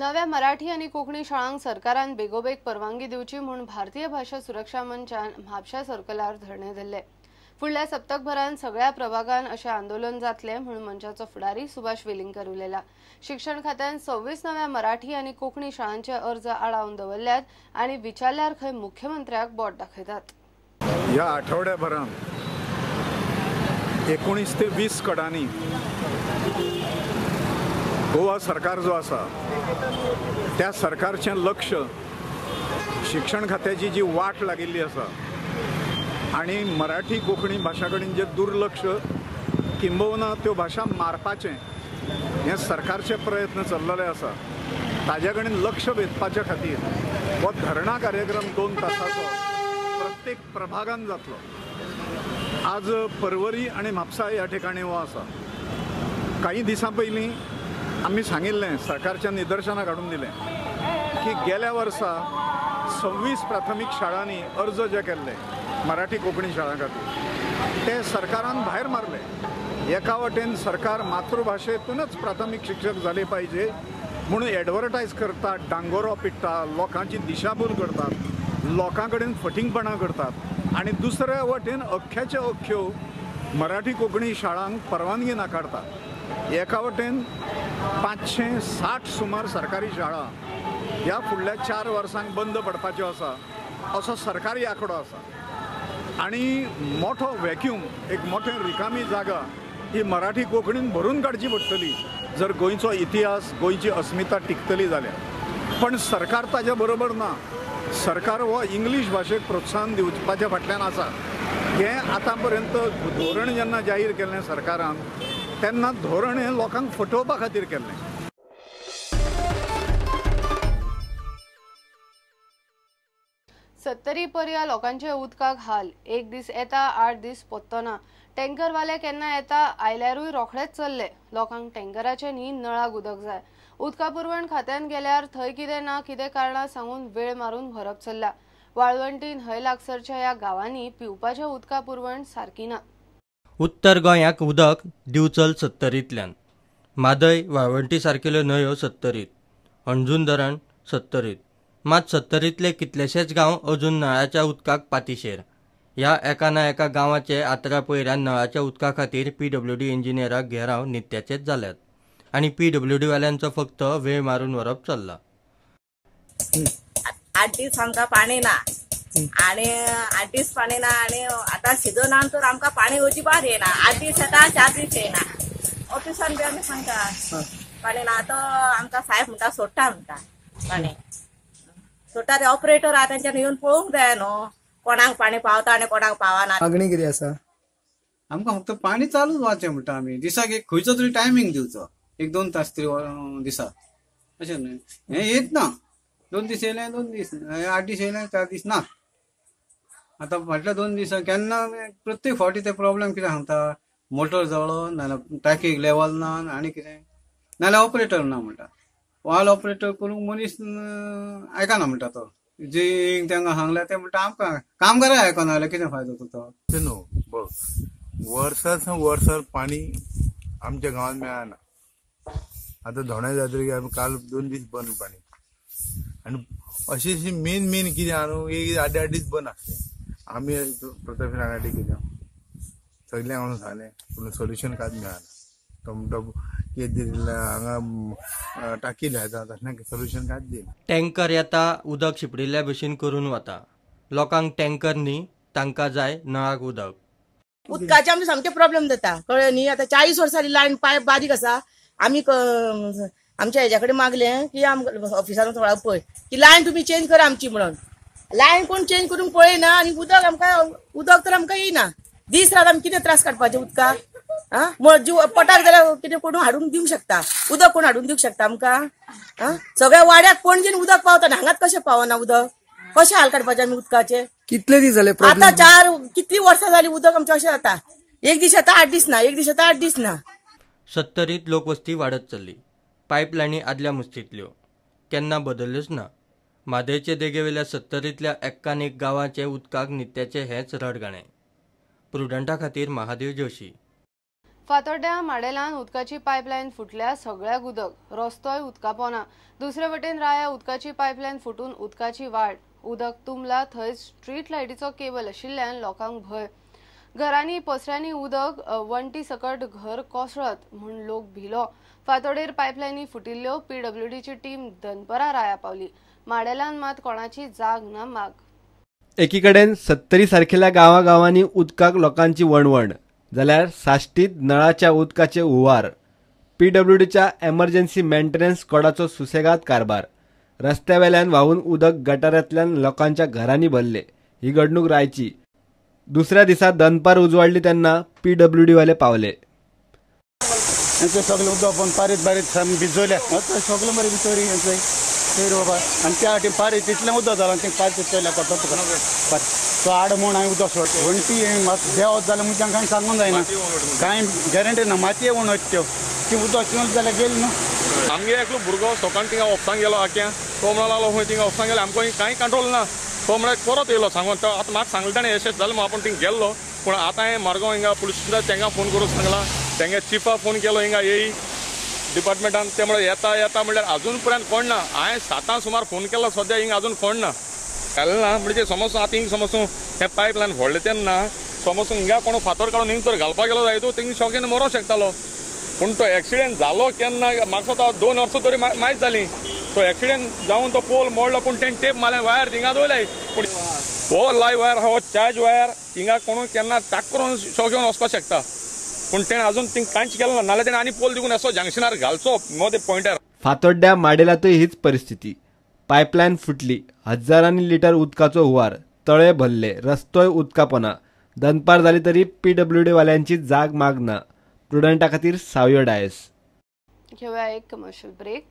नव्या मराठी आणि कोंकणी शाळांक सरकारान बेगोबेग परवानगी दिवची म्हणून भारतीय भाषा सुरक्षा मंचान म्हापशा सर्कलार धरणे दिले। फुडल्या सप्तकभरान सगळ्या प्रभागान अशें आंदोलन जातले म्हणून मंचाचो फुडारी सुभाष वेलिंगकर उलयला। शिक्षण खात्यान 26 नव्या मराठी आणि कोंकणी शाळांचे अर्ज आडावन दवरल्यात आणि विचारल्यार खंय मुख्यमंत्र्याक बोट दाखयतात। ह्या आठवड्याभरान 19 ते 20 कडांनी गोवा सरकार जो आसा त्या सरकारचें लक्ष शिक्षण खात्याची जी वाट लागिल्ली आसा आणि मराठी कोंकणी भाशा कडेन जे दुर्लक्ष किंबहुना त्यो भाशा मारपाचें हे सरकारचे प्रयत्न चल्लेले आसा ताजे कडेन लक्ष वेधपाचे खातीर हो धरणा कार्यक्रम 2 तासाचो प्रत्येक प्रभागान जातलो। आज परवरी आणि म्हापसा ह्या ठिकाणी हो आसा। काही दिसां पयलीं आम्ही सांगिल्लें सरकारच्या निदर्शनाक हाडून दिलें की गेल्या वर्सा 26 प्राथमीक शाळांनी अर्ज जे केल्ले मराठी कोंकणी शाळां खातीर ते सरकारान भायर मारले। एका वटेन सरकार मातृभाशेतूनच प्राथमीक शिक्षक जाले पाहिजे म्हणून एडवर्टायज करतात, डांगोरो पिट्टात, लोकांची दिशाभूल करतात, लोकां कडेन फटिंगपणां करतात आणि दुसऱ्या वटेन अख्ख्याचे अख्ख्यो मराठी कोंकणी शाळांक परवानगी नाकारतात। एका वटेन 560 सुमार सरकारी शाळा ह्या फुडल्या 4 वर्सांक बंद पडपाच्यो आसा असो सरकारी आंकडो आसा आणि मोठो व्हॅक्यूम एक मोठे रिकामी जागा ही मराठी कोंकणीन भरून काडची पडटली जर गोंयचो इतिहास गोंयची अस्मिता टिकतली जाल्यार। पण सरकार ताच्या बरोबर ना। सरकार हो इंग्लीश भाशेक प्रोत्साहन दिवपाच्या फाटल्यान आसा। हे आतां पर्यंत धोरण जेन्ना जाहीर केल्लें सरकारान तेन्ना धोरण हे लोकांक फटोवपा खातीर केल्लें। 70 पर्या लोकांचे उदकाक हाल। एक दीस येता 8 दीस पत्तो। टँकरवाले केन्ना येता आयल्यारूय रोखडेच चल्ले। लोकांक टँकराचे न्ही नळाक उदक जाय। उदका पुरवण खात्यान गेल्यार थंय कितें ना कितें कारणां सांगून वेळ मारून व्हरप चल्ला। वाळवंटी न्हंय लागसरच्या ह्या गांवांनी पिवपाच्या उदका पुरवण सारकी ना। उत्तर गोंयाक उदक दिवचल 70रींतल्यान। मादय वाळवंटी सारकेल्यो न्हंयो 70रीत, अंजून धरण 70रीत। मात 70रींतले कितलेशेच गांव अजून नळाच्या उदकाक पातीशेर। ह्या एका ना एका गांवाचे आतरा पयऱ्यान नळाच्या उदका खातीर PWD इंजिनियराक घेराव नित्याचेच जाल्यात आनी PWD वाल्यांचो फक्त वेळ मारून व्हरप चल्ला। 8 दीस आमकां पाणी ना आणि 8 दीस पाणी ना आणि आता सिजनान तर आमकां पाणी अजिबात येना। 8 दीस येता 4 दीस येना। ऑफिसान बी आमी सांगता पाणी ना। तो आमकां साहेब म्हणटा सोडटा म्हणटा पाणी सोडटा। ते ऑपरेटर आहा तेंच्यानी येवन पळोवंक जाय न्हू कोणाक पाणी पावता आणि कोणाक पावना। मागणी कितें आसा? आमकां फक्त पाणी चालूच वाचचें म्हणटा आमी। दिसाक एक खंयचो तरी टायमींग दिवचो, 1-2 तास तरी दिसा। अशें न्हय हें येत ना। 2 दीस येयले 2 दीस, 8 दीस येयले 4 दीस ना। आता फाटल्या 2 दिसा केन्ना प्रत्येक फावटी ते प्रॉब्लेम कितें सांगता, मोटर जळो नाल्यार टाकीक लेवल ना आनी कितें नाल्यार ऑपरेटर ना म्हणटा। वाल ऑपरेटर करूंक मनीस आयकना म्हणटा तो। जे तांकां सांगल्यार ते म्हणटा आमकां कामगारां आयकना जाल्यार कितें फायदो तो। न्हू बघ वर्सार पाणी आमच्या गांवांत मेळना। आता धोण्या जात्रेक आमी काल 2 दीस बंद पाणी आनी अशी मेन कितें आहा न्हू एक 8 दीस बंद आसलें। आमी प्रताप रानाटी कितें सगळ्यांक हांवें सांगलें पूण सोल्युशन कांयच मेळना। तो म्हणटा कितें हांगा टाकी लायता तसलें सोल्युशन कांयच दिना। टँकर येता उदक शिपडिल्ल्या भशेन करून वता। लोकांक टँकर न्ही तांकां जाय नळाक उदक। उदकाचे आमचे सामके प्रॉब्लेम जाता कळ्ळें न्ही। आता 40 वर्सांची लायन पायप बारीक आसा। आमी आमच्या हेच्या कडेन मागलें की आमकां ऑफिसान थोडा पळय की लायन तुमी चेंज करा आमची म्हणून। लायन कोण चेंज करून पळयना आनी उदक तर आमकां येयना। दीस रात आमी कितें त्रास काडपाचे उदकाक? जीव पटाक जाल्यार कितें कोण हाडून दिवंक शकता? उदक कोण हाडून दिवंक शकता आमकां? सगळ्या वाड्याक पणजेन उदक पावता हांगाच कशें पावना उदक? कशें हाल काडपाचे आमी उदकाचे? कितले दीस जाले आता 4 कितली वर्सां जाली उदक आमचें अशें जाता। एक दीस येता 8 दीस ना, एक दीस येता 8 दीस ना। 70रीत लोकवस्ती वाडत चल्ली। पायपलायनी आदल्या मुस्तींतल्यो केन्ना बदल्ल्योच ना। मादयचे देगेवेल्या 70रींतल्या एक्कान एक गांवाचे उदकाक नित्याचे हेच रडगाणें। प्रुडंटा खातीर महादेव जोशी। फातोड्ड्या माडेलान उदकाची पायपलायन फुटल्या, सगळ्याक उदक, रस्तोय उदका पोना. दुसरे वटेन राया उदकाची पायपलायन फुटून उदकाची वाट, उदक तुंबला. थंय स्ट्रीट लायटीचो केबल आशिल्ल्यान लोकांक भय. घरांनी पसऱ्यांनी उदक वणटी सकट घर कोसळत म्हूण लोक भिलो. फातोडेर पायपलायनी फुटिल्ल्यो. PWDची टीम दनपरा राया पावली. माडेलान मात कोणाची जाग ना माग. एकीकडेन 70 सारखेल्या गांवांनी उदकाक लोकांची वणवण, जाल्यार साश्टीत नळाच्या उदकाचे हुंवार. PWDच्या एमर्जन्सी मेंटेनन्स स्क्वॉडाचो सुसेगाद कारभार. रस्त्यावेल्यान व्हांवून उदक गटारांतल्यान लोकांच्या घरांनी भरले. ही घडणूक रायची. दुसऱ्या दिसा दनपार उजवाडली तेन्ना PWD वाले पावले. सगळें उदक पण पारीत भिजवल्या सगळें बरें भितरी बाबा आनी त्या फाटी पारीत तितलें उदक जालां तें पारीत चोयल्या पडटा तुका तो आड म्हूण हांवें उदक सोडटा वणटी देंवत जाल्यार म्हणजे कांय सांगूंक जायना कांय गॅरंटी ना मातये वणत त्यो ती उदक पिवन जाल्यार गेली न्हू. आमगे एकलो भुरगो सकाळी थिंगा ऑफसांक गेलो आख्या तो म्हणून लागलो खंय थिंगा ऑफसांक गेलो आमकां कांय कंट्रोल ना. तो म्हळ्यार परत येयलो सांगून तो आतां म्हाका सांगलें ताणें अशें जालें म्हणून आपूण थिंगा गेल्लो पूण आतां हांवें मारगांव हिंगा पुलीस स्टेशनार तांकां फोन करून सांगला तांगे चिफा फोन केलो हिंगा येयी डिपार्टमेंटान ते म्हळ्यार येता म्हणल्यार अजून पर्यंत कोण ना. हांवें 7 सुमार फोन केलो सद्या हिंगा अजून कोण ना घालें ना म्हणजे समज आतां हिंगा समज हें पायप लायन व्हडलें तेन्ना समज हिंगा कोण फातर काडून हिंगा तर घालपाक गेलो जाय तो थिंगा शॉकेन मरोंक शकतालो. पूण तो एक्सिडेंट जालो केन्ना म्हाका तो 2 वर्सां तरी माहीत जाली. तो एक्सिडेंट जावन तो पोल मोडलो पूण तें टेप मारलें वायर थिंगा दवरले पूण हो लायव्ह वायर हो चार्ज वायर हिंगा कोण केन्ना टाक करून शॉक घेवन वचपाक शकता पूण तेणें अजून थिंगा कांयच केलो ना. नाल्यार तेणें आनी पोल दिवून असो जंक्शनार घालचो मदें पॉयंटार. फातोड्ड्या माडेलातूय हीच परिस्थिती. पायपलायन फुटली. हजारांनी लिटर उदकाचो हुंवार. तळे भरले. रस्तोय उदकापोना. दनपार जाली तरी PWD वाल्यांची जाग माग ना. प्रुडंटा खातीर सावयो डायस. घेऊया एक कमर्शियल ब्रेक.